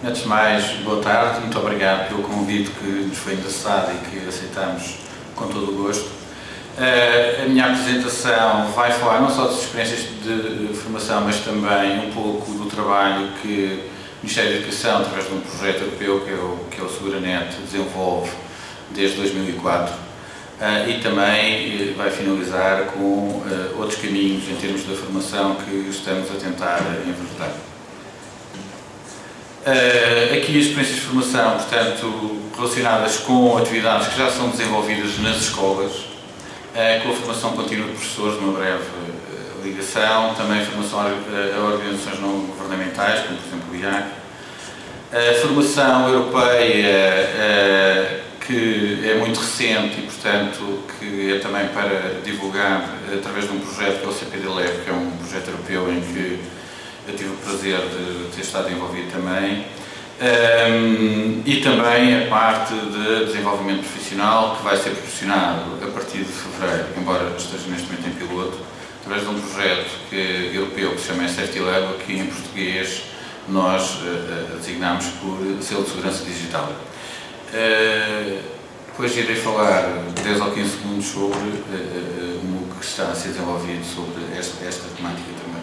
Antes de mais, boa tarde, muito obrigado pelo convite que nos foi endereçado e que aceitamos com todo o gosto. A minha apresentação vai falar não só das experiências de formação, mas também um pouco do trabalho que o Ministério da Educação, através de um projeto europeu que é o Seguranet, desenvolve desde 2004 e também vai finalizar com outros caminhos em termos da formação que estamos a tentar enverdar. Aqui as experiências de formação, portanto, relacionadas com atividades que já são desenvolvidas nas escolas, com a formação contínua de professores, uma breve ligação, também formação a organizações não governamentais, como por exemplo o IAC, a formação europeia, que é muito recente e, portanto, que é também para divulgar através de um projeto que é o CPD-LEV, que é um projeto europeu em que eu tive o prazer de ter estado envolvido também, e também a parte de desenvolvimento profissional que vai ser proporcionado a partir de fevereiro, embora esteja neste momento em piloto, através de um projeto europeu que se chama Safety Lab, que em português nós designamos por selo de segurança digital. Depois irei falar 10 ou 15 segundos sobre o MOOC que está a ser desenvolvido sobre esta temática também.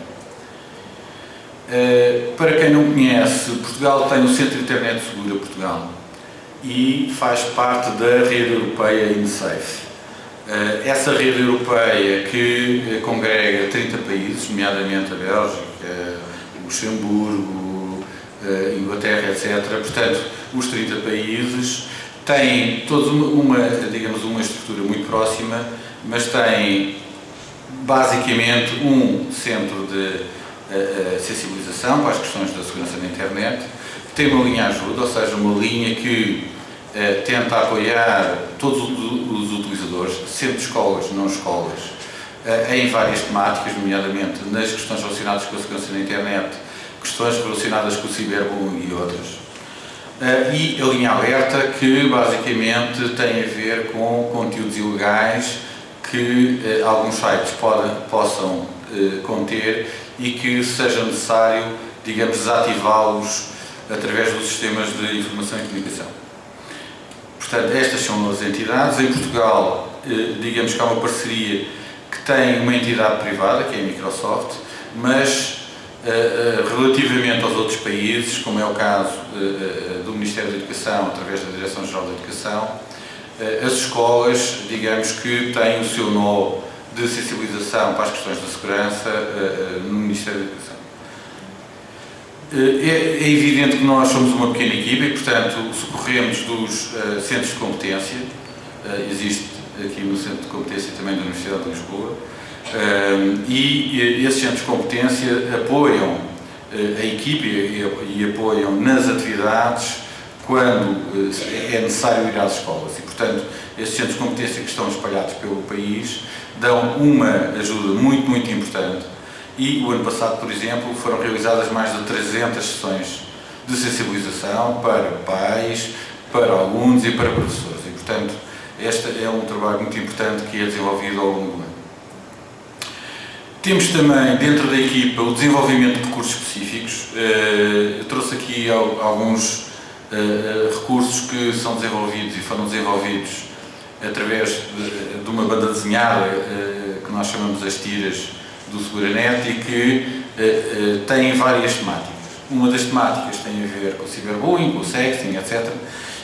Para quem não conhece, Portugal tem o Centro de Internet Segura Portugal e faz parte da rede europeia InSafe. Essa rede europeia que congrega 30 países, nomeadamente a Bélgica, Luxemburgo, Inglaterra, etc. Portanto, os 30 países têm todos uma estrutura muito próxima, mas têm basicamente um centro de sensibilização para as questões da segurança na internet, tem uma linha de ajuda, ou seja, uma linha que tenta apoiar todos os utilizadores, sendo escolas, não escolas, em várias temáticas, nomeadamente nas questões relacionadas com a segurança na internet, questões relacionadas com o ciberbullying e outras. E a linha alerta, que basicamente tem a ver com conteúdos ilegais que alguns sites possam conter e que seja necessário, digamos, desativá-los através dos sistemas de informação e comunicação. Portanto, estas são as entidades. Em Portugal, digamos que há uma parceria que tem uma entidade privada, que é a Microsoft, mas relativamente aos outros países, como é o caso do Ministério da Educação, através da Direção-Geral da Educação, as escolas, digamos que têm o seu nó de sensibilização para as questões da segurança no Ministério da Educação. É evidente que nós somos uma pequena equipa e, portanto, socorremos dos centros de competência. Existe aqui no Centro de Competência também da Universidade de Lisboa, e esses centros de competência apoiam a equipe e apoiam nas atividades quando é necessário ir às escolas. E, portanto, esses centros de competência que estão espalhados pelo país dão uma ajuda muito, muito importante. E o ano passado, por exemplo, foram realizadas mais de 300 sessões de sensibilização para pais, para alunos e para professores. E, portanto, este é um trabalho muito importante que é desenvolvido ao longo do ano. Temos também, dentro da equipa, o desenvolvimento de recursos específicos. Eu trouxe aqui alguns recursos que são desenvolvidos e foram desenvolvidos através de uma banda desenhada que nós chamamos as tiras do Seguranet e que têm várias temáticas. Uma das temáticas tem a ver com o ciberbullying, com o sexting, etc.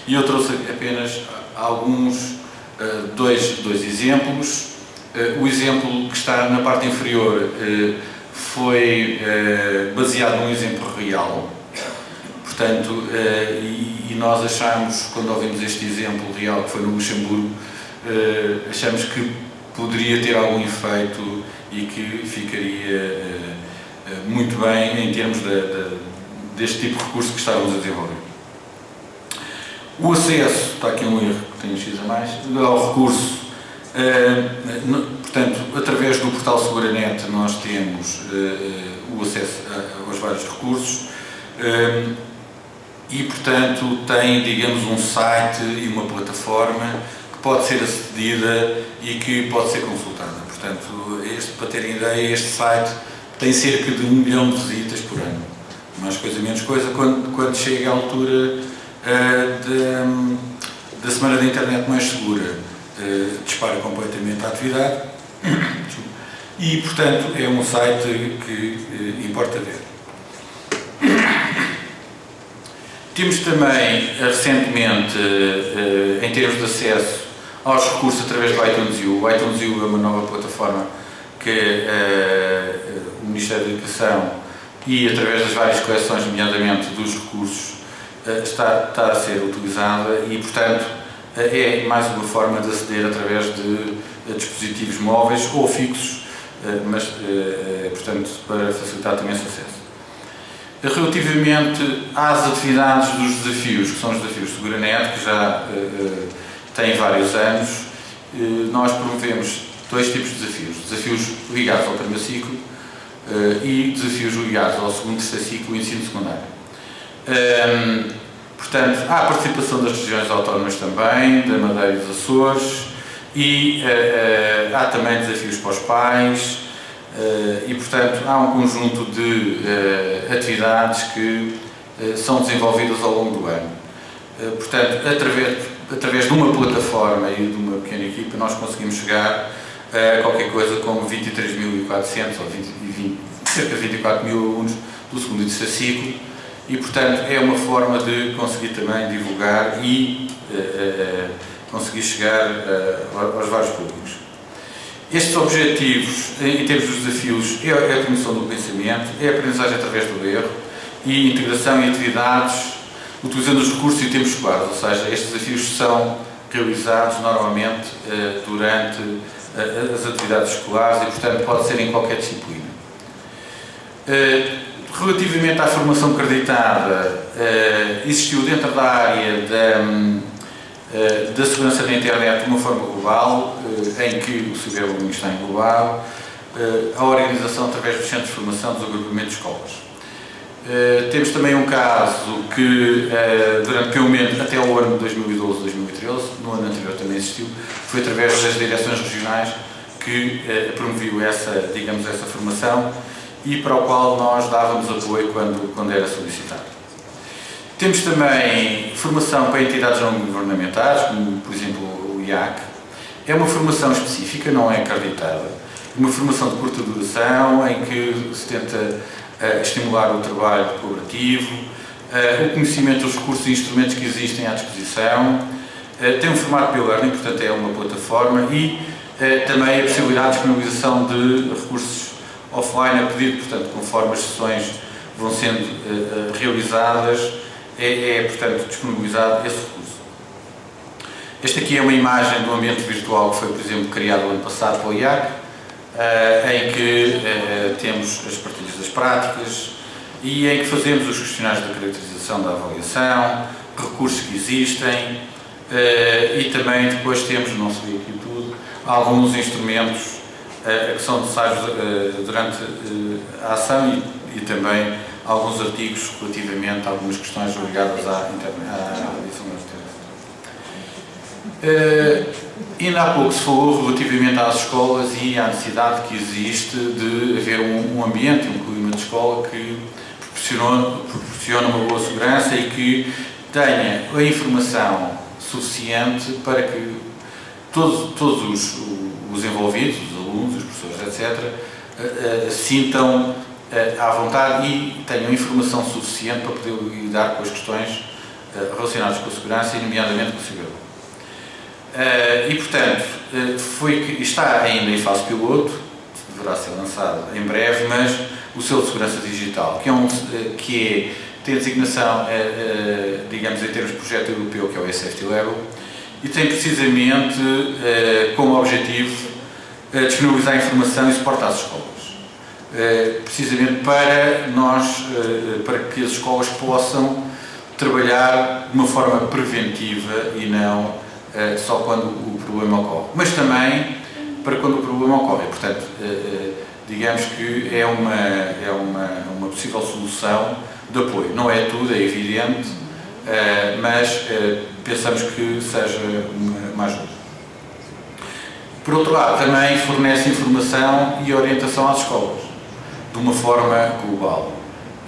E eu trouxe apenas dois exemplos. O exemplo que está na parte inferior foi baseado num exemplo real. Portanto, e nós achamos, quando ouvimos este exemplo real, que foi no Luxemburgo, achamos que poderia ter algum efeito e que ficaria muito bem em termos deste tipo de recurso que estávamos a desenvolver. O acesso, está aqui um erro que tem um X a mais, ao recurso, portanto, através do portal Seguranet nós temos o acesso aos vários recursos e, portanto, tem, digamos, um site e uma plataforma que pode ser acedida e que pode ser consultada. Portanto, para terem ideia, este site tem cerca de 1 milhão de visitas por ano. mais coisa, menos coisa, quando chega a altura da Semana da Internet Mais Segura, dispara completamente a atividade e, portanto, é um site que importa ver. Temos também, recentemente, em termos de acesso aos recursos através do iTunes U. O iTunes U é uma nova plataforma que o Ministério da Educação e, através das várias coleções, nomeadamente dos recursos, está a ser utilizada e, portanto, é mais uma forma de aceder através de dispositivos móveis ou fixos, mas, portanto, para facilitar também esse acesso. Relativamente às atividades dos desafios, que são os desafios de SeguraNet, que já têm vários anos, nós promovemos dois tipos de desafios. Desafios ligados ao primeiro ciclo e desafios ligados ao segundo e terceiro ciclo do ensino secundário. Portanto, há a participação das regiões autónomas também, da Madeira e dos Açores, e há também desafios para os pais, e, portanto, há um conjunto de atividades que são desenvolvidas ao longo do ano. Portanto, através de uma plataforma e de uma pequena equipa, nós conseguimos chegar a qualquer coisa como 23.400 ou cerca de 24 mil alunos do segundo e terceiro ciclo, e, portanto, é uma forma de conseguir também divulgar e conseguir chegar aos vários públicos. Estes objetivos, em termos dos desafios, é a promoção do pensamento, é a aprendizagem através do erro e integração em atividades utilizando os recursos e tempos escolares, ou seja, estes desafios são realizados normalmente durante as atividades escolares e, portanto, pode ser em qualquer disciplina. Relativamente à formação acreditada, existiu dentro da área da segurança da internet de uma forma global, em que o ciberbullying está englobado, a organização através dos centros de formação dos agrupamentos de escolas. Temos também um caso que, durante pelo menos até o ano de 2012-2013, no ano anterior também existiu, foi através das direções regionais que promoviu essa formação e para o qual nós dávamos apoio quando era solicitado. Temos também formação para entidades não governamentais, como, por exemplo, o IAC. É uma formação específica, não é acreditada. Uma formação de curta duração, em que se tenta estimular o trabalho colaborativo, o conhecimento dos recursos e instrumentos que existem à disposição. Tem um formato de e-learning, portanto é uma plataforma, e também a possibilidade de disponibilização de recursos offline a pedido, portanto, conforme as sessões vão sendo realizadas, portanto, disponibilizado esse recurso. Esta aqui é uma imagem do ambiente virtual que foi, por exemplo, criado no ano passado pelo IAC, em que temos as partilhas das práticas e em que fazemos os questionários de caracterização da avaliação, recursos que existem e também depois temos, não se vê aqui tudo, alguns instrumentos que são necessários durante a ação e também alguns artigos relativamente a algumas questões ligadas à edição da internet. Ainda há pouco se falou relativamente às escolas e à necessidade que existe de haver um ambiente, um clima de escola que proporciona uma boa segurança e que tenha a informação suficiente para que todos os envolvidos, os alunos, os professores, etc., sintam à vontade e tenham informação suficiente para poder lidar com as questões relacionadas com a segurança e, nomeadamente, com o ciberbullying. E, portanto, está ainda em fase piloto, deverá ser lançado em breve, mas o selo de segurança digital, que tem a designação, digamos, em termos de projeto europeu, que é o Safety Level, e tem precisamente como objetivo disponibilizar informação e suporte às escolas. Precisamente para que as escolas possam trabalhar de uma forma preventiva e não só quando o problema ocorre, mas também para quando o problema ocorre. Portanto, digamos que é uma possível solução de apoio. Não é tudo, é evidente, mas pensamos que seja uma ajuda. Por outro lado, também fornece informação e orientação às escolas, de uma forma global.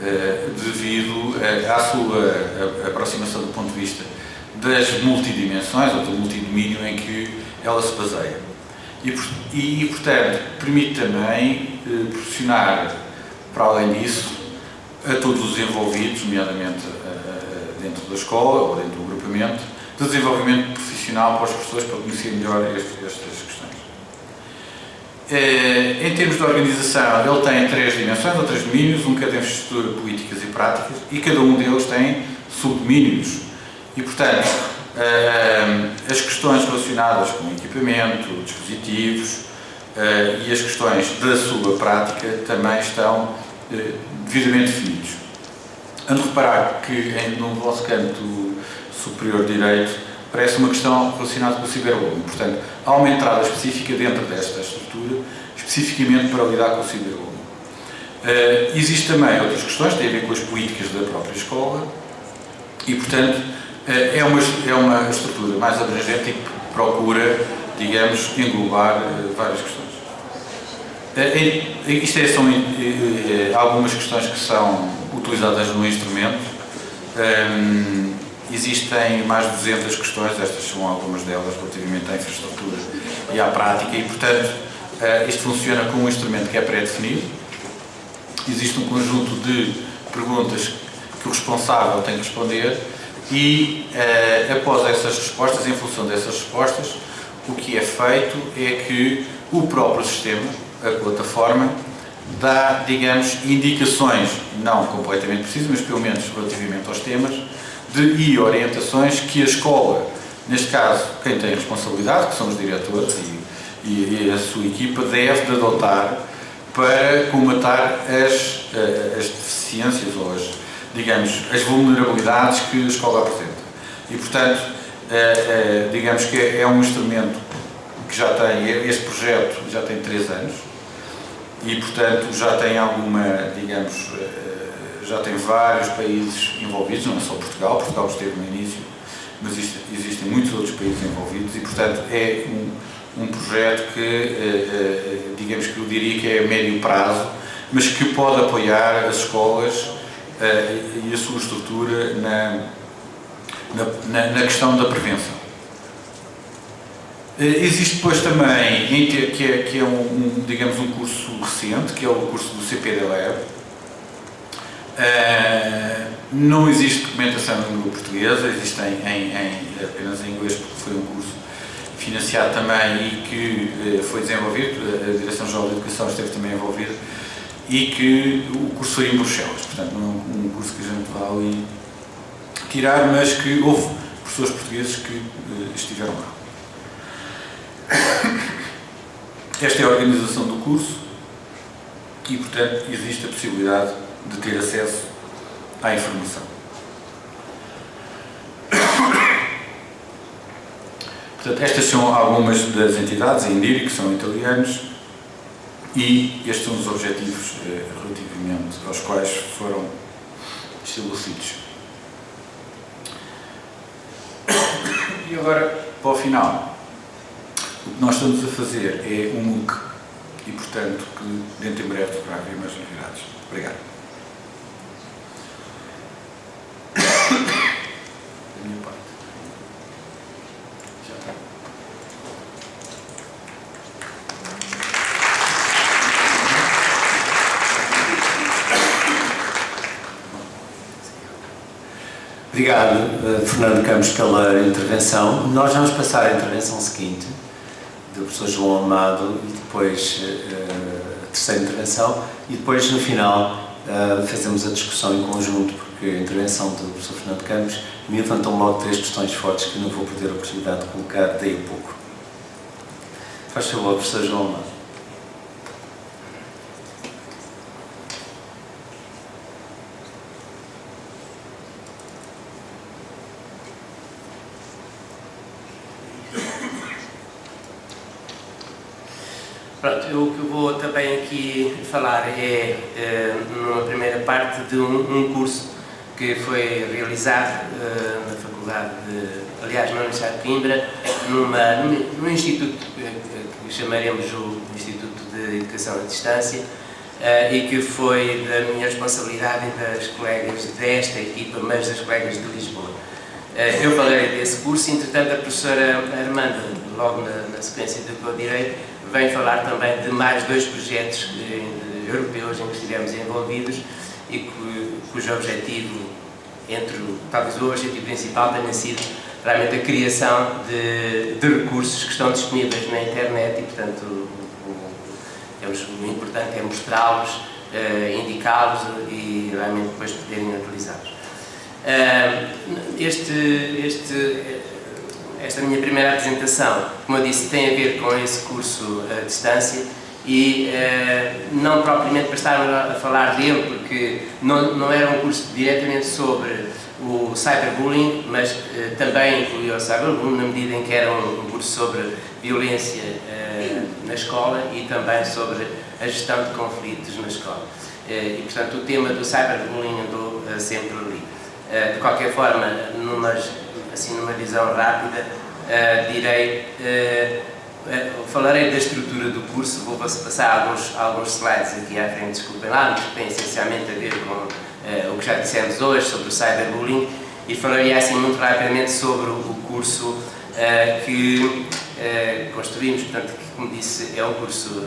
devido à sua aproximação do ponto de vista das multidimensões, ou do multidomínio em que ela se baseia. E portanto, permite também proporcionar, para além disso, a todos os envolvidos, nomeadamente dentro da escola ou dentro do agrupamento, de desenvolvimento profissional para os professores para conhecer melhor estas questões. Em termos de organização, ele tem 3 dimensões ou 3 domínios, um cada infraestrutura, políticas e práticas, e cada um deles tem subdomínios. E, portanto, as questões relacionadas com equipamento, dispositivos e as questões da sua prática também estão devidamente definidos. Ando a reparar que no vosso canto superior direito parece uma questão relacionada com o ciberbullying. Portanto, há uma entrada específica dentro desta estrutura, especificamente para lidar com o ciberbullying. Existem também outras questões que têm a ver com as políticas da própria escola e, portanto, é uma estrutura mais abrangente e que procura, digamos, englobar várias questões. Isto são algumas questões que são utilizadas no instrumento. Existem mais de 200 questões, estas são algumas delas relativamente à infraestrutura e à prática e, portanto, isto funciona com um instrumento que é pré-definido. Existe um conjunto de perguntas que o responsável tem que responder e, após essas respostas, em função dessas respostas, o que é feito é que o próprio sistema, a plataforma, dá, digamos, indicações, não completamente precisas, mas pelo menos relativamente aos temas, e orientações que a escola, neste caso, quem tem a responsabilidade, que são os diretores e a sua equipa, deve de adotar para comatar as deficiências ou as vulnerabilidades que a escola apresenta. E, portanto, digamos que é um instrumento que já tem, este projeto já tem 3 anos e, portanto, já tem alguma, digamos, já tem vários países envolvidos, não é só Portugal. Portugal esteve no início, mas existem muitos outros países envolvidos e, portanto, é um projeto que, digamos que eu diria que é a médio prazo, mas que pode apoiar as escolas e a sua estrutura na questão da prevenção. Existe depois também, que é digamos, um curso recente, que é o curso do CPD-Lab. Não existe documentação em língua portuguesa, existe apenas em inglês, porque foi um curso financiado também e que foi desenvolvido, a Direção-Geral da Educação esteve também envolvida, e que o curso foi em Bruxelas, portanto não é um curso que a gente vai ali tirar, mas que houve professores portugueses que estiveram lá. Esta é a organização do curso e, portanto, existe a possibilidade de ter acesso à informação. Portanto, estas são algumas das entidades, a Indiri, que são italianos, e estes são os objetivos relativamente aos quais foram estabelecidos. E agora, para o final, o que nós estamos a fazer é um MOOC e, portanto, que dentro em breve deverá haver mais novidades. Obrigado. Da minha parte. Já está. Obrigado, Fernando Campos, pela intervenção. Nós vamos passar à intervenção seguinte, do professor João Amado, e depois a terceira intervenção, e depois, no final, fazemos a discussão em conjunto, porque a intervenção do professor Fernando Campos me levantam logo 3 questões fortes que não vou poder a oportunidade de colocar daí a pouco. Faz favor, professor João Amado. Pronto, o que eu vou também aqui falar é, numa primeira parte, de um curso que foi realizado na Faculdade aliás, na Universidade de Coimbra, num instituto que chamaremos o Instituto de Educação à Distância, e que foi da minha responsabilidade e das colegas desta equipa, mas das colegas de Lisboa. Eu falarei desse curso, entretanto a professora Armanda, logo na sequência do que eu direi, vem falar também de mais 2 projetos europeus em que estivemos envolvidos e cujo objetivo, talvez o objetivo principal tenha sido realmente a criação de recursos que estão disponíveis na internet e, portanto, o importante é mostrá-los, indicá-los e realmente depois poderem utilizá-los. Esta minha primeira apresentação, como eu disse, tem a ver com esse curso à distância e não propriamente para estar a falar dele, porque não era um curso diretamente sobre o cyberbullying, mas também incluía o cyberbullying na medida em que era um curso sobre violência na escola e também sobre a gestão de conflitos na escola. E, portanto, o tema do cyberbullying andou sempre ali. De qualquer forma, numa visão rápida, falarei da estrutura do curso, vou passar alguns slides aqui à frente, desculpem lá, mas tem essencialmente a ver com o que já dissemos hoje sobre o cyberbullying e falarei assim muito rapidamente sobre o curso que construímos, portanto, que, como disse, é um curso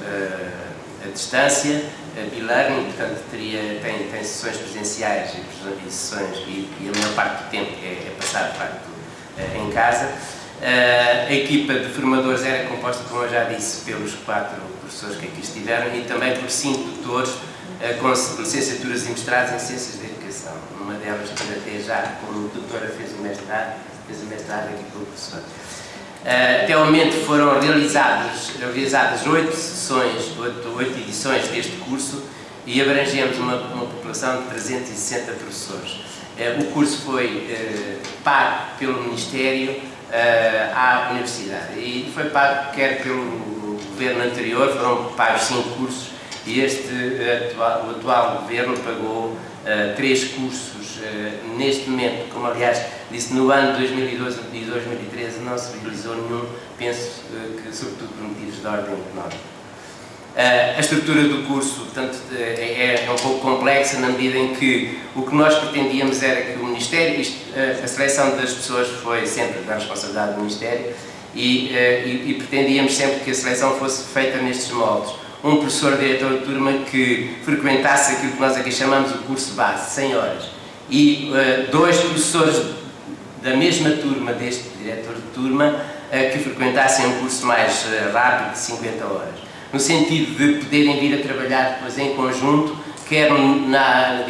à distância, e-learning, portanto tem sessões presenciais e sessões e a maior parte do tempo é passado de facto em casa. A equipa de formadores era composta, como eu já disse, pelos 4 professores que aqui estiveram e também por 5 tutores com licenciaturas e mestrados em Ciências da Educação. Uma delas até já, como tutora, fez o mestrado aqui pelo professor. Até o momento foram realizadas 8 sessões, 8 edições deste curso e abrangemos uma população de 360 professores. O curso foi pago pelo Ministério à Universidade e foi pago quer pelo governo anterior, foram pagos 5 cursos e o atual governo pagou 3 cursos neste momento, como aliás disse, no ano de 2012 e 2013 não se realizou nenhum, penso que sobretudo por motivos de ordem económica. A estrutura do curso, portanto, é um pouco complexa na medida em que o que nós pretendíamos era que o Ministério, a seleção das pessoas foi sempre da responsabilidade do Ministério e pretendíamos sempre que a seleção fosse feita nestes moldes. Um professor diretor de turma que frequentasse aquilo que nós aqui chamamos o curso base, 100 horas, e 2 professores da mesma turma deste diretor de turma que frequentassem um curso mais rápido de 50 horas, no sentido de poderem vir a trabalhar depois em conjunto, quer na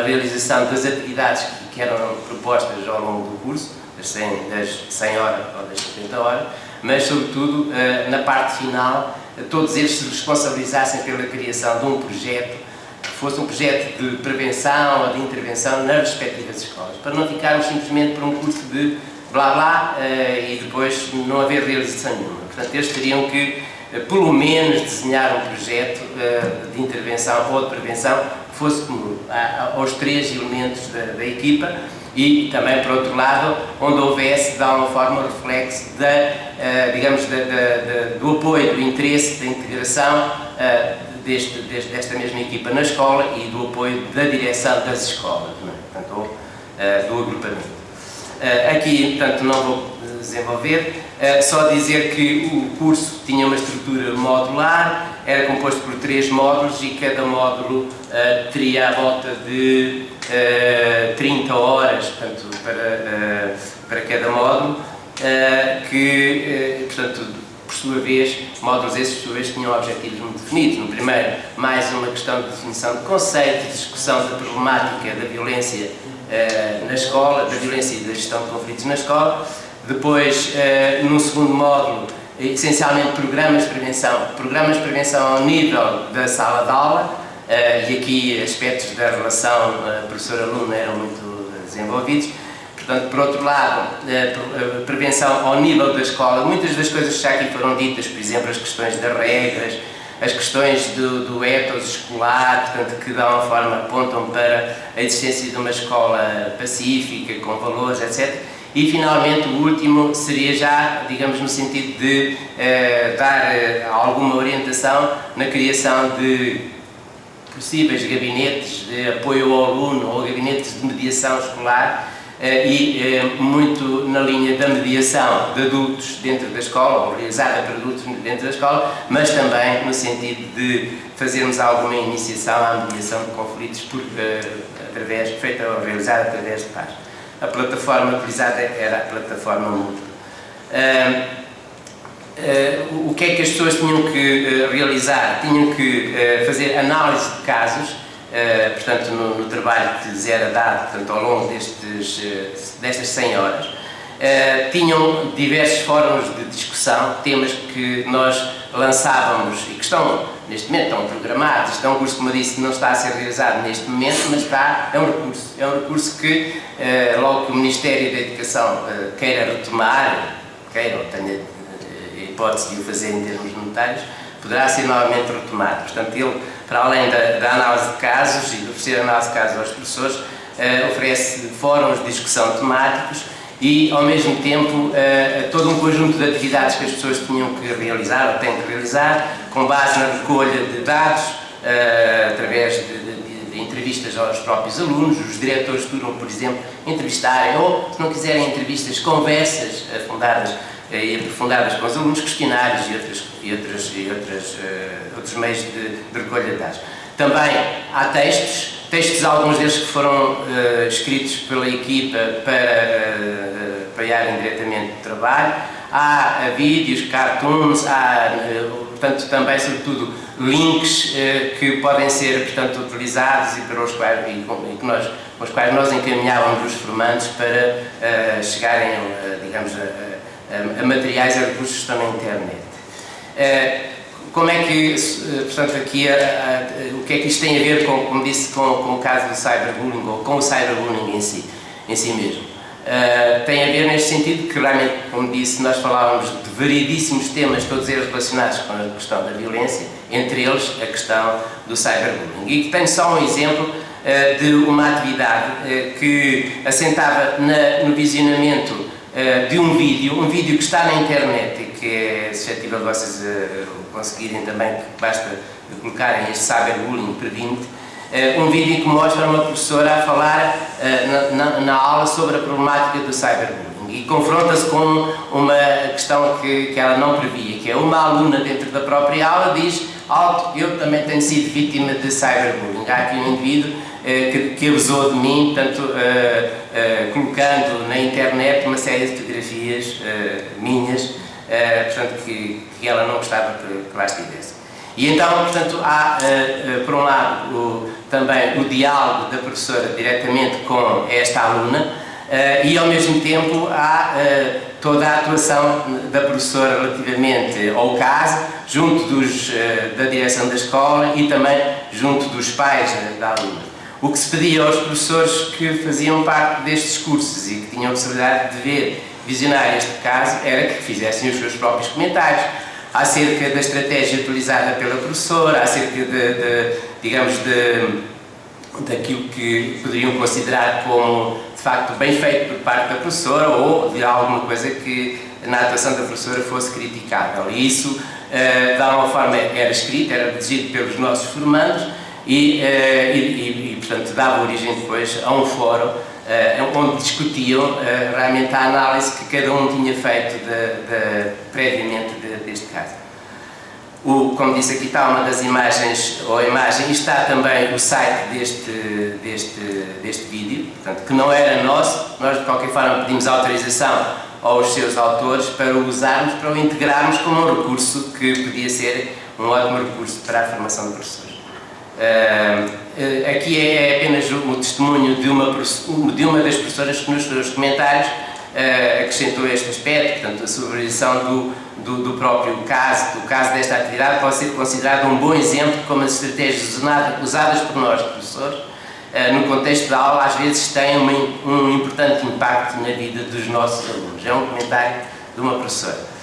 realização das atividades que eram propostas ao longo do curso, das 100 horas ou das 50 horas, mas sobretudo na parte final, todos eles se responsabilizassem pela criação de um projeto, que fosse um projeto de prevenção ou de intervenção nas respectivas escolas, para não ficarmos simplesmente por um curso de blá blá e depois não haver realização nenhuma. Portanto, eles teriam que, pelo menos, desenhar um projeto de intervenção ou de prevenção que fosse comum aos 3 elementos da equipa e também, por outro lado, onde houvesse, de alguma forma, o reflexo do apoio, do interesse, da integração desta mesma equipa na escola e do apoio da direção das escolas, portanto, do agrupamento. Aqui, portanto, não vou desenvolver, só dizer que o curso tinha uma estrutura modular, era composto por 3 módulos e cada módulo teria à volta de 30 horas, portanto, para cada módulo, portanto, por sua vez, módulos esses, por sua vez, tinham objetivos muito definidos. No primeiro, mais uma questão de definição de conceitos, de discussão da problemática da violência na escola, da violência e da gestão de conflitos na escola. Depois, no segundo módulo, essencialmente programas de prevenção ao nível da sala de aula, e aqui aspectos da relação professor-aluno eram muito desenvolvidos. Portanto, por outro lado, prevenção ao nível da escola, muitas das coisas que já aqui foram ditas, por exemplo, as questões das regras, as questões do ethos escolar, portanto, que de alguma forma apontam para a existência de uma escola pacífica, com valores, etc. E, finalmente, o último seria já, digamos, no sentido de dar alguma orientação na criação de possíveis gabinetes de apoio ao aluno ou gabinetes de mediação escolar e muito na linha da mediação de adultos dentro da escola, ou realizada por adultos dentro da escola, mas também no sentido de fazermos alguma iniciação à mediação de conflitos feita ou realizada através de pares. A plataforma utilizada era a plataforma Moodle. O que é que as pessoas tinham que realizar? Tinham que fazer análise de casos, portanto, no trabalho que lhes era dado, portanto, ao longo destas 100 horas. Tinham diversos fóruns de discussão, temas que nós lançávamos e que estão, neste momento, estão programados. Este é um curso, como eu disse, não está a ser realizado neste momento, mas é um recurso que, logo que o Ministério da Educação queira retomar, ou tenha a hipótese de o fazer em termos monetários, poderá ser novamente retomado. Portanto, ele, para além da análise de casos e de oferecer análise de casos aos professores, oferece fóruns de discussão temáticos e, ao mesmo tempo, todo um conjunto de atividades que as pessoas tinham que realizar ou têm que realizar, com base na recolha de dados, através de entrevistas aos próprios alunos. Os diretores costumam, por exemplo, entrevistarem, ou, se não quiserem entrevistas, conversas e aprofundadas com os alunos, questionários e outros meios de recolha de dados. Também há textos, alguns deles que foram escritos pela equipa para apoiarem diretamente o trabalho. Há vídeos, cartoons, portanto, também, sobretudo, links que podem ser, portanto, utilizados e com os quais nós encaminhávamos os formandos para chegarem, digamos, a materiais e a recursos que estão na internet. Como é que, portanto, aqui, o que é que isto tem a ver, como disse, com o caso do cyberbullying, ou com o cyberbullying em si mesmo? Tem a ver neste sentido que, realmente, como disse, nós falávamos de variedíssimos temas, todos eles relacionados com a questão da violência, entre eles a questão do cyberbullying. E que tenho só um exemplo de uma atividade que assentava no visionamento de um vídeo que está na internet e que é suscetível de vocês conseguirem também, que basta colocarem este cyberbullying previnte, um vídeo que mostra uma professora a falar na aula sobre a problemática do cyberbullying e confronta-se com uma questão que ela não previa, que é uma aluna dentro da própria aula diz: "Alto, eu também tenho sido vítima de cyberbullying. Há aqui um indivíduo que abusou de mim", portanto, colocando na internet uma série de fotografias minhas, portanto, que ela não gostava que lá estivesse. E então, portanto, há, por um lado, também o diálogo da professora diretamente com esta aluna e, ao mesmo tempo, há toda a atuação da professora relativamente ao caso, junto da direção da escola e também junto dos pais da aluna. O que se pedia aos professores que faziam parte destes cursos e que tinham a possibilidade de visionar este caso era que fizessem os seus próprios comentários acerca da estratégia utilizada pela professora, acerca digamos, daquilo que poderiam considerar como, de facto, bem feito por parte da professora ou de alguma coisa que na atuação da professora fosse criticável. E isso, de alguma forma, era escrito, era redigido pelos nossos formandos e, portanto, dava origem depois a um fórum onde discutiam realmente a análise que cada um tinha feito previamente deste caso. Como disse, aqui está uma das imagens, ou a imagem, e está também o site deste vídeo, portanto, que não era nosso. Nós, de qualquer forma, pedimos autorização aos seus autores para o usarmos, para o integrarmos como um recurso que podia ser um ótimo recurso para a formação de professores. Aqui é apenas o testemunho de uma das professoras que nos seus comentários acrescentou este aspecto, portanto, a supervisão do próprio caso, desta atividade pode ser considerado um bom exemplo de como as estratégias usadas por nós, professores, no contexto da aula, às vezes têm um importante impacto na vida dos nossos alunos. É um comentário de uma professora.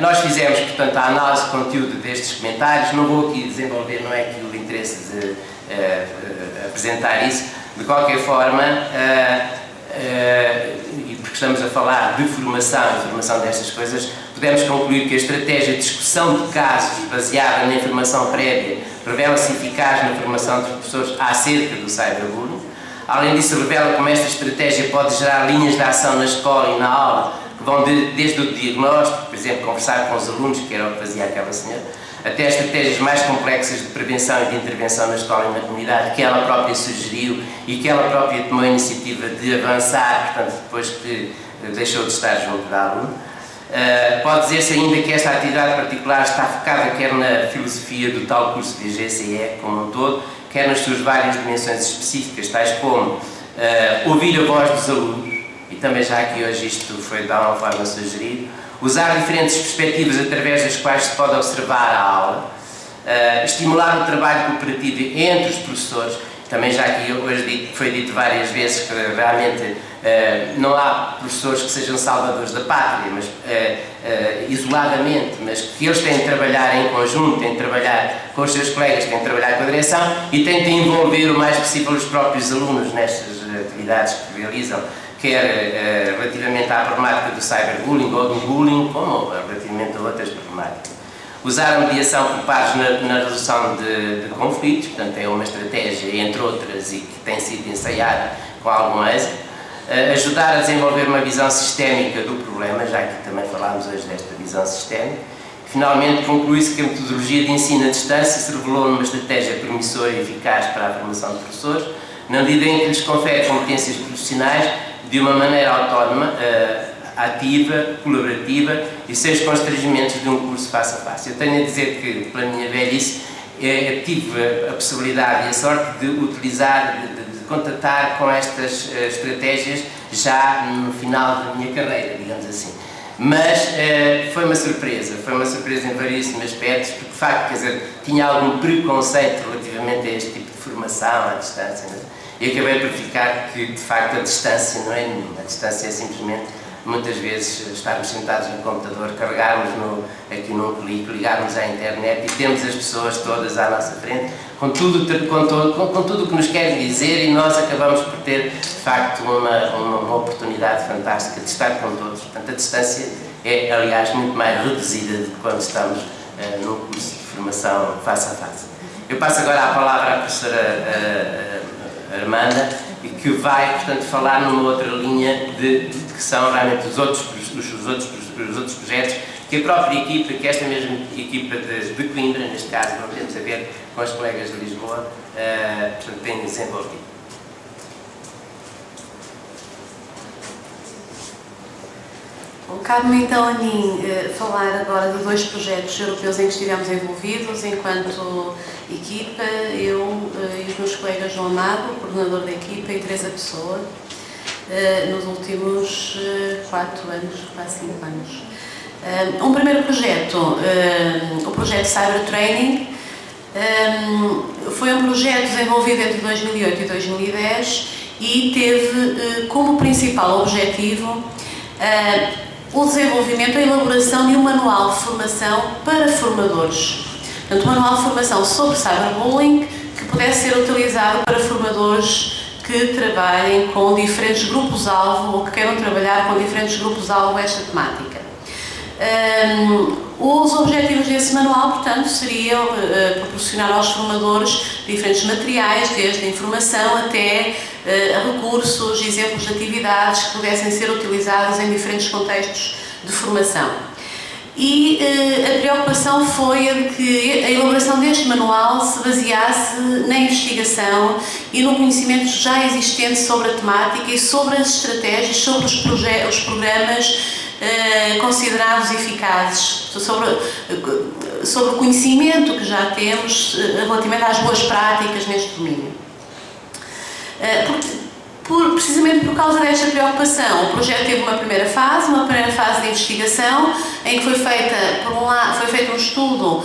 Nós fizemos, portanto, a análise de conteúdo destes comentários. Não vou aqui desenvolver, não é aqui o interesse de apresentar isso. De qualquer forma, e porque estamos a falar de formação e formação destas coisas, podemos concluir que a estratégia de discussão de casos baseada na informação prévia revela-se eficaz na formação dos professores acerca do cyberbullying. Além disso, revela como esta estratégia pode gerar linhas de ação na escola e na aula, que vão desde o diagnóstico, por exemplo, conversar com os alunos, que era o que fazia aquela senhora, até estratégias mais complexas de prevenção e de intervenção na escola e na comunidade, que ela própria sugeriu e que ela própria tomou a iniciativa de avançar, portanto, depois que deixou de estar junto da aluna. Pode dizer-se ainda que esta atividade particular está focada quer na filosofia do tal curso de GCE como um todo, quer nas suas várias dimensões específicas, tais como ouvir a voz dos alunos, e também já aqui hoje isto foi de alguma forma sugerido, usar diferentes perspectivas através das quais se pode observar a aula, estimular o trabalho cooperativo entre os professores, também já aqui hoje foi dito várias vezes que realmente não há professores que sejam salvadores da pátria, mas isoladamente, mas que eles têm de trabalhar em conjunto, têm de trabalhar com os seus colegas, têm de trabalhar com a direção e têm de envolver o mais possível os próprios alunos nestas atividades que realizam, quer relativamente à problemática do cyberbullying ou do bullying, como relativamente a outras problemáticas. Usar a mediação por pares na resolução de conflitos, portanto é uma estratégia, entre outras, e que tem sido ensaiada com algum êxito. Ajudar a desenvolver uma visão sistémica do problema, já que também falámos hoje desta visão sistémica. Finalmente, conclui-se que a metodologia de ensino à distância se revelou numa estratégia promissora e eficaz para a formação de professores, na medida em que lhes confere competências profissionais de uma maneira autónoma, ativa, colaborativa e sem os constrangimentos de um curso face a face. Eu tenho a dizer que, pela minha velhice, tive a possibilidade e a sorte de utilizar, de contatar com estas estratégias já no final da minha carreira, digamos assim. Mas foi uma surpresa em variíssimos aspectos, porque de facto, quer dizer, tinha algum preconceito relativamente a este tipo de formação à distância, e acabei por ficar que de facto a distância não é nenhuma, a distância é simplesmente muitas vezes estarmos sentados no computador, carregarmos aqui num clique, ligarmos à internet e temos as pessoas todas à nossa frente com tudo o que nos querem dizer, e nós acabamos por ter de facto uma oportunidade fantástica de estar com todos. Portanto, a distância é, aliás, muito mais reduzida do que quando estamos num curso de formação face a face. Eu passo agora a palavra à professora Armanda, e que vai, portanto, falar numa outra linha que são realmente os outros projetos que a própria equipa, que esta mesma equipa de Coimbra, neste caso, não temos a ver com os colegas de Lisboa, portanto, tem desenvolvido. Bom, cabe-me então a mim falar agora de dois projetos europeus em que estivemos envolvidos enquanto equipa, eu e os meus colegas João Amado, o coordenador da equipa, e Teresa Pessoa, nos últimos 4 anos, quase 5 anos. Um primeiro projeto, o projeto Cyber Training, foi um projeto desenvolvido entre 2008 e 2010 e teve como principal objetivo o desenvolvimento, a elaboração de um manual de formação para formadores. Portanto, um manual de formação sobre cyberbullying que pudesse ser utilizado para formadores que trabalhem com diferentes grupos-alvo ou que queiram trabalhar com diferentes grupos-alvo esta temática. Os objetivos desse manual, portanto, seriam proporcionar aos formadores diferentes materiais, desde informação até recursos, exemplos de atividades que pudessem ser utilizados em diferentes contextos de formação. E a preocupação foi a de que a elaboração deste manual se baseasse na investigação e no conhecimento já existente sobre a temática e sobre as estratégias, sobre os programas considerados eficazes, sobre o conhecimento que já temos relativamente às boas práticas neste domínio. Precisamente por causa desta preocupação, o projeto teve uma primeira fase de investigação, em que foi feito um estudo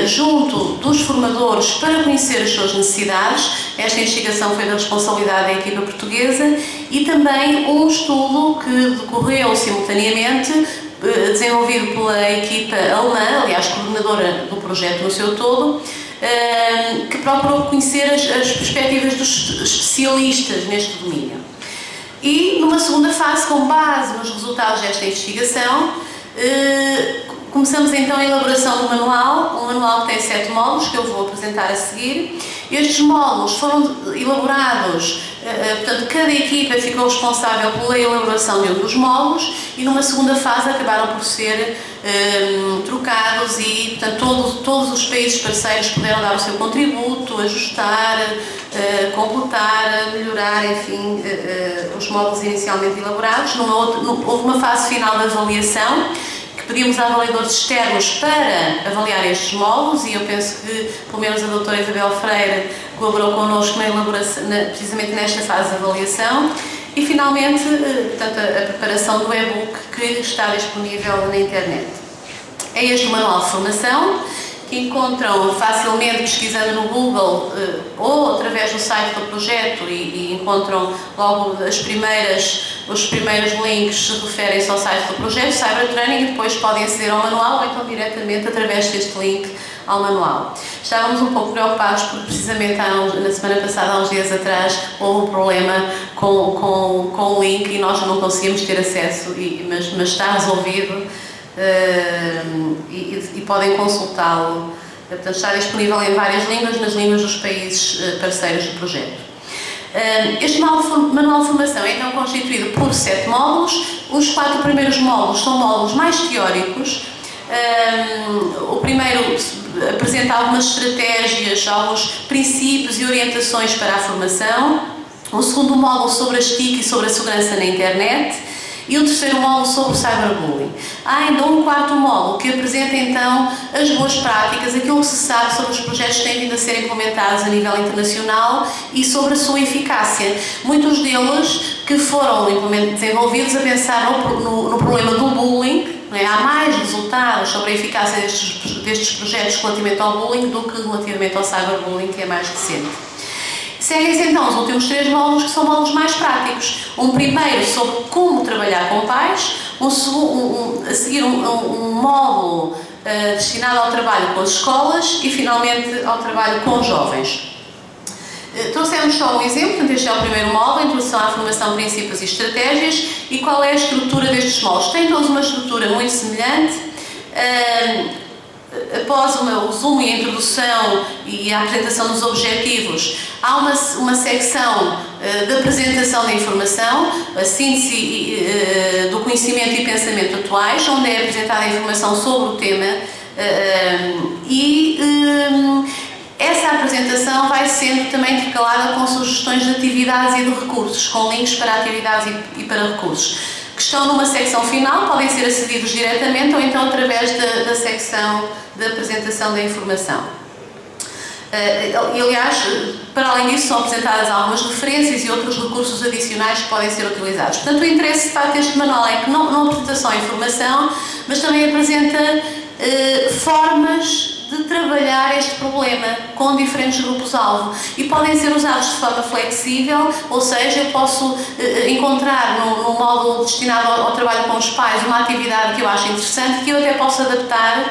junto dos formadores para conhecer as suas necessidades. Esta investigação foi da responsabilidade da equipa portuguesa, e também um estudo que decorreu simultaneamente, desenvolvido pela equipa alemã, aliás, coordenadora do projeto no seu todo, que procurou conhecer as perspectivas dos especialistas neste domínio. E numa segunda fase, com base nos resultados desta investigação, começamos então a elaboração do manual, um manual que tem 7 módulos que eu vou apresentar a seguir. Estes módulos foram elaborados, portanto, cada equipa ficou responsável pela elaboração de um dos módulos e numa segunda fase acabaram por ser trocados e, portanto, todos os países parceiros puderam dar o seu contributo, ajustar, completar, melhorar, enfim, os módulos inicialmente elaborados. Houve uma fase final de avaliação, pedimos a avaliadores externos para avaliar estes módulos e eu penso que, pelo menos, a doutora Isabel Freire colaborou connosco na elaboração, precisamente nesta fase de avaliação e, finalmente, portanto, a preparação do e-book que está disponível na internet. É este o manual de formação, que encontram facilmente pesquisando no Google ou através do site do projeto e encontram logo os primeiros links que referem-se ao site do projeto, Cybertraining, e depois podem aceder ao manual ou então diretamente através deste link ao manual. Estávamos um pouco preocupados porque precisamente na semana passada, há uns dias atrás, houve um problema com o link e nós não conseguimos ter acesso, mas está resolvido. E podem consultá-lo. Portanto, está disponível em várias línguas, nas línguas dos países parceiros do projeto. Este manual de formação é então constituído por 7 módulos. Os 4 primeiros módulos são módulos mais teóricos. O primeiro apresenta algumas estratégias, alguns princípios e orientações para a formação. O segundo módulo sobre as TIC e sobre a segurança na internet. E o terceiro módulo sobre o cyberbullying. Há ainda um 4º módulo que apresenta então as boas práticas, aquilo que se sabe sobre os projetos que têm vindo a ser implementados a nível internacional e sobre a sua eficácia. Muitos deles que foram desenvolvidos a pensar no problema do bullying. Há mais resultados sobre a eficácia destes projetos relativamente ao bullying do que relativamente ao cyberbullying, que é mais recente. Seguem-se então os últimos 3 módulos, que são módulos mais práticos. Um primeiro sobre como trabalhar com pais, a seguir um módulo destinado ao trabalho com as escolas e, finalmente, ao trabalho com os jovens. Trouxemos só um exemplo, portanto, este é o primeiro módulo, Introdução à Formação, Princípios e Estratégias. E qual é a estrutura destes módulos? Tem todos uma estrutura muito semelhante. Após o resumo e a introdução e a apresentação dos objetivos, há uma secção de apresentação da informação, a síntese do conhecimento e pensamento atuais, onde é apresentada a informação sobre o tema essa apresentação vai sendo também intercalada com sugestões de atividades e de recursos, com links para atividades e para recursos, que estão numa secção final, podem ser acedidos diretamente ou então através da secção de apresentação da informação. E, aliás, para além disso, são apresentadas algumas referências e outros recursos adicionais que podem ser utilizados. Portanto, o interesse de facto deste manual é que não apresenta só informação, mas também apresenta formas de trabalhar este problema com diferentes grupos-alvo e podem ser usados de forma flexível, ou seja, eu posso encontrar no módulo destinado ao trabalho com os pais uma atividade que eu acho interessante, que eu até posso adaptar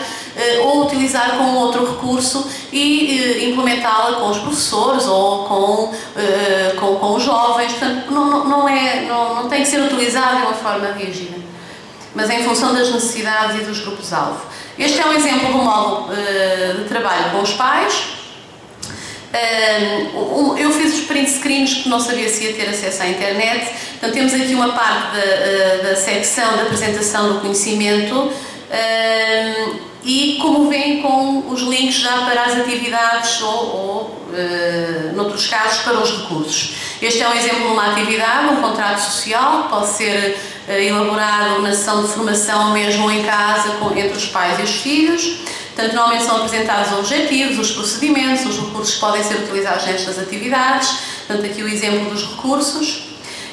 ou utilizar com outro recurso e implementá-la com os professores ou com os jovens. Portanto, não tem que ser utilizado de uma forma rígida, mas em função das necessidades e dos grupos-alvo. Este é um exemplo do módulo de trabalho com os pais. Eu fiz os print screens porque não sabia se ia ter acesso à internet. Portanto, temos aqui uma parte da secção da apresentação do conhecimento e, como veem, com os links já para as atividades ou noutros casos, para os recursos. Este é um exemplo de uma atividade, um contrato social, que pode ser elaborado na sessão de formação mesmo em casa, entre os pais e os filhos. Portanto, normalmente são apresentados os objetivos, os procedimentos, os recursos que podem ser utilizados nestas atividades. Portanto, aqui o exemplo dos recursos.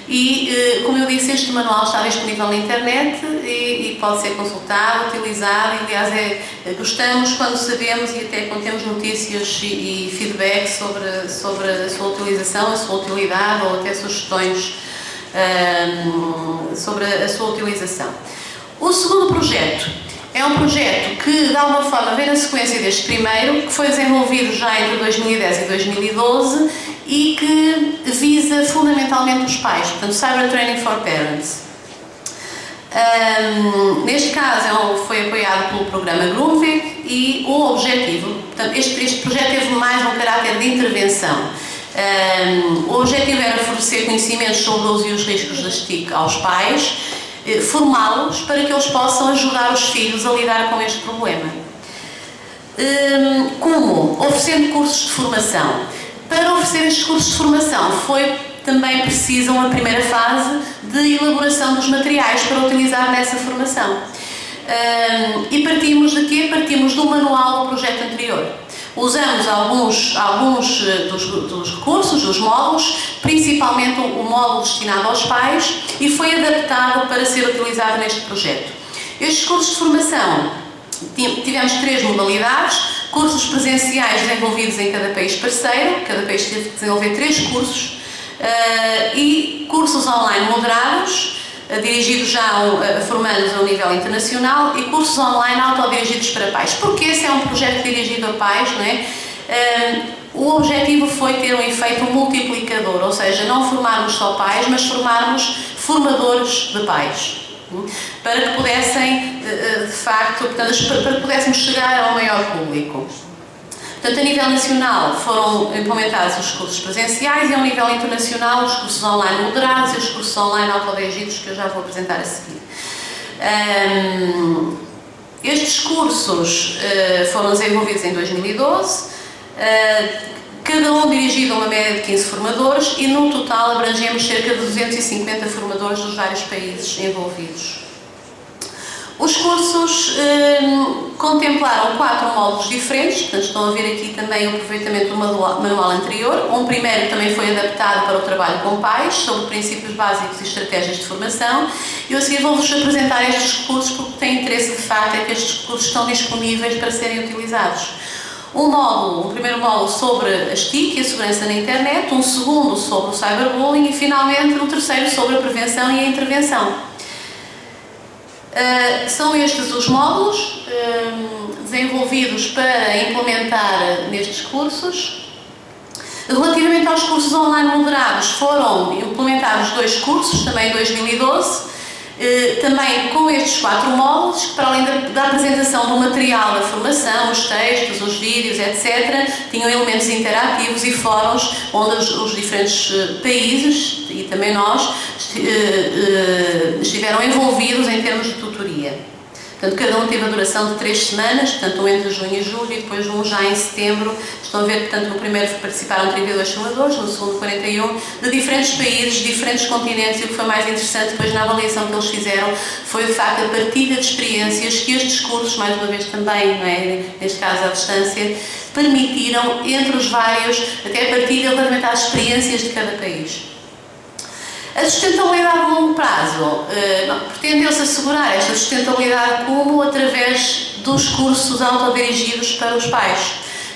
E, como eu disse, este manual está disponível na internet e pode ser consultado, utilizado. E, aliás, gostamos quando sabemos e até quando temos notícias e feedback sobre a sua utilização, a sua utilidade ou até sugestões sobre a sua utilização. O segundo projeto é um projeto que, de alguma forma, vem na sequência deste primeiro, que foi desenvolvido já entre 2010 e 2012 e que visa fundamentalmente os pais, portanto, Cyber Training for Parents. Neste caso foi apoiado pelo programa Grundtvig e o objetivo, portanto, este projeto teve mais um caráter de intervenção. O objetivo era fornecer conhecimentos sobre o uso e os riscos das TIC aos pais, formá-los para que eles possam ajudar os filhos a lidar com este problema. Como? Oferecendo cursos de formação. Para oferecer estes cursos de formação foi também precisa uma primeira fase de elaboração dos materiais para utilizar nessa formação. E partimos de quê? Partimos do manual do projeto anterior. Usamos alguns dos recursos, dos módulos, principalmente o módulo destinado aos pais, e foi adaptado para ser utilizado neste projeto. Estes cursos de formação, tivemos 3 modalidades: cursos presenciais desenvolvidos em cada país parceiro, cada país teve que desenvolver 3 cursos, e cursos online moderados, dirigidos já a formandos a um nível internacional, e cursos online autodirigidos para pais. Porque esse é um projeto dirigido a pais, não é? O objetivo foi ter um efeito multiplicador, ou seja, não formarmos só pais, mas formarmos formadores de pais, para que pudessem, de facto, para que pudéssemos chegar ao maior público. Portanto, a nível nacional foram implementados os cursos presenciais e, ao nível internacional, os cursos online moderados e os cursos online autodirigidos, que eu já vou apresentar a seguir. Estes cursos foram desenvolvidos em 2012, cada um dirigido a uma média de 15 formadores, e no total abrangemos cerca de 250 formadores dos vários países envolvidos. Os cursos contemplaram 4 módulos diferentes, portanto estão a ver aqui também o aproveitamento do manual anterior. Um primeiro também foi adaptado para o trabalho com pais, sobre princípios básicos e estratégias de formação. Eu a seguir vou-vos apresentar estes cursos porque tenho interesse, de facto, é que estes cursos estão disponíveis para serem utilizados. Um primeiro módulo sobre as TIC e a segurança na internet, um segundo sobre o cyberbullying e, finalmente, um terceiro sobre a prevenção e a intervenção. São estes os módulos desenvolvidos para implementar nestes cursos. Relativamente aos cursos online moderados, foram implementados 2 cursos, também em 2012, também com estes 4 módulos, que, para além da apresentação do material da formação, os textos, os vídeos, etc., tinham elementos interativos e fóruns onde os diferentes países, e também nós, estiveram envolvidos em termos de tutoria. Portanto, cada um teve a duração de 3 semanas, portanto, um entre junho e julho e depois um já em setembro. Estão a ver, portanto, no primeiro participaram 32 formadores, no segundo 41, de diferentes países, de diferentes continentes, e o que foi mais interessante depois na avaliação que eles fizeram foi, de facto, a partilha de experiências que estes cursos, mais uma vez também, não é, neste caso à distância, permitiram entre os vários, até a partilha relativamente às experiências de cada país. A sustentabilidade a longo prazo, pretendeu-se assegurar esta sustentabilidade como através dos cursos autodirigidos para os pais,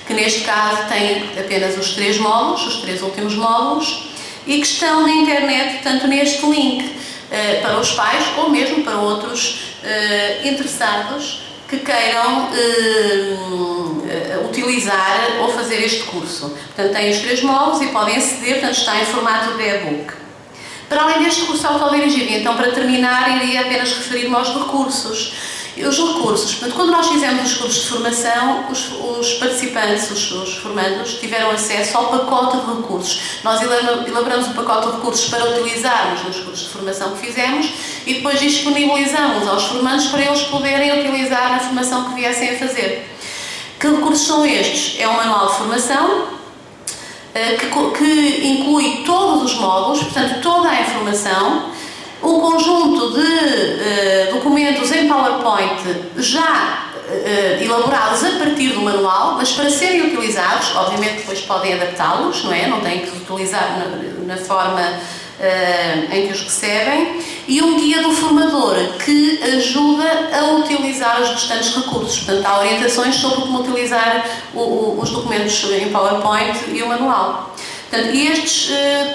que neste caso têm apenas os 3 módulos, os 3 últimos módulos, e que estão na internet, portanto, neste link, para os pais ou mesmo para outros interessados que queiram utilizar ou fazer este curso. Portanto, têm os 3 módulos e podem aceder, portanto, está em formato de e-book. Para além deste curso autodirigido, então, para terminar, iria apenas referir-me aos recursos. Os recursos, portanto, quando nós fizemos os cursos de formação, os participantes, os formandos, tiveram acesso ao pacote de recursos. Nós elaboramos um pacote de recursos para utilizarmos nos cursos de formação que fizemos e depois disponibilizamos aos formandos para eles poderem utilizar na formação que viessem a fazer. Que recursos são estes? É um manual de formação, que inclui todos os módulos, portanto, toda a informação, um conjunto de documentos em PowerPoint já elaborados a partir do manual, mas para serem utilizados, obviamente depois podem adaptá-los, não é? Não têm que utilizar na forma em que os recebem, e um guia do formador que ajuda a utilizar os restantes recursos. Portanto, há orientações sobre como utilizar os documentos em PowerPoint e o manual. Portanto, estes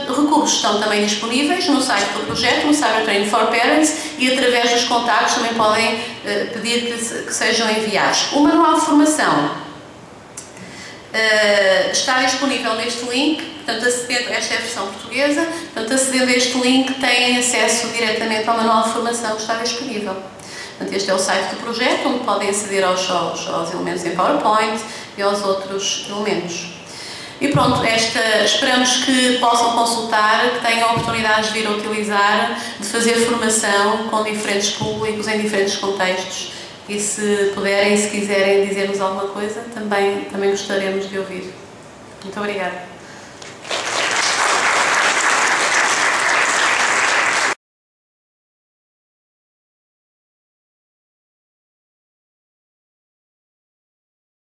recursos estão também disponíveis no site do projeto, no Cyber Training for Parents, e através dos contactos também podem pedir que sejam enviados. O manual de formação está disponível neste link. portanto, acedendo, esta é a versão portuguesa, portanto, acedendo a este link têm acesso diretamente ao manual de formação que está disponível. Portanto, este é o site do projeto, onde podem aceder aos elementos em PowerPoint e aos outros elementos. E pronto, esperamos que possam consultar, que tenham a oportunidade de vir a utilizar, de fazer formação com diferentes públicos, em diferentes contextos. E se puderem, se quiserem dizer-nos alguma coisa, também gostaremos de ouvir. Muito obrigada.